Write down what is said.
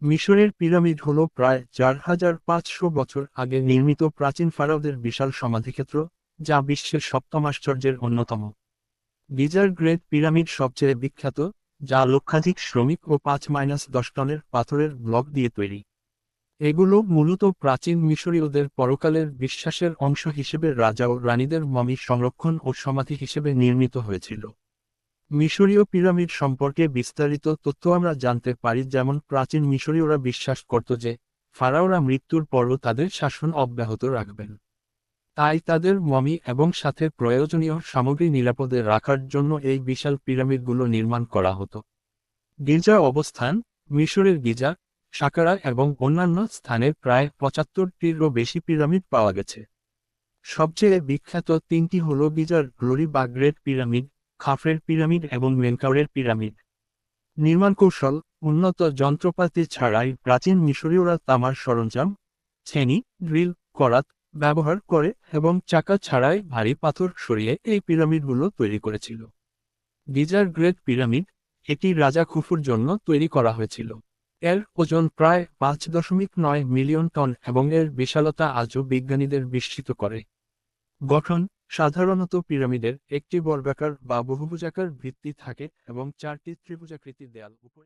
মিশরের পিরামিড হল প্রায় ৪,৫০০ বছর আগে নির্মিত প্রাচীন ফারাওদের বিশাল সমাধিক্ষেত্র, যা বিশ্বের সপ্তম আশ্চর্যের অন্যতম। গিজার গ্রেট পিরামিড সবচেয়ে বিখ্যাত, যা লক্ষাধিক শ্রমিক ও ৫-১০ টনের পাথরের ব্লক দিয়ে তৈরি। এগুলো মূলত প্রাচীন মিশরীয়দের পরকালের বিশ্বাসের অংশ হিসেবে রাজা ও রানীদের মমি সংরক্ষণ ও সমাধি হিসেবে নির্মিত হয়েছিল। মিশরীয় পিরামিড সম্পর্কে বিস্তারিত তথ্য আমরা জানতে পারি, যেমন প্রাচীন মিশরীয়রা বিশ্বাস করত যে ফারাওরা মৃত্যুর পরও তাদের শাসন অব্যাহত রাখবেন। তাই তাদের মমি এবং সাথে প্রয়োজনীয় সামগ্রী নিরাপদে রাখার জন্য এই বিশাল পিরামিডগুলো নির্মাণ করা হতো। গির্জা অবস্থান: মিশরের গিজা, সাকারা এবং অন্যান্য স্থানে প্রায় ৭৫টিরও বেশি পিরামিড পাওয়া গেছে। সবচেয়ে বিখ্যাত তিনটি হল গিজার গ্লোরি বা গ্রেট পিরামিড, খাফরের পিরামিড এবং মেনকাউরের পিরামিড। নির্মাণ কৌশল: উন্নত যন্ত্রপাতি ছাড়াই প্রাচীন মিশরীয়রা তামার সরঞ্জাম, ছেনি, ড্রিল, করাত ব্যবহার করে এবং চাকা ছাড়াই ভারী পাথর সরিয়ে এই পিরামিডগুলো তৈরি করেছিল। গিজার গ্রেট পিরামিড, এটি রাজা খুফুর জন্য তৈরি করা হয়েছিল। এর ওজন প্রায় ৫.৯ মিলিয়ন টন এবং এর বিশালতা আজও বিজ্ঞানীদের বিস্মিত করে। গঠন: সাধারণত পিরামিডের একটি বর্গাকার বা বহুভুজাকার ভিত্তি থাকে এবং চারটি ত্রিভুজাকৃতি দেয়াল উপরে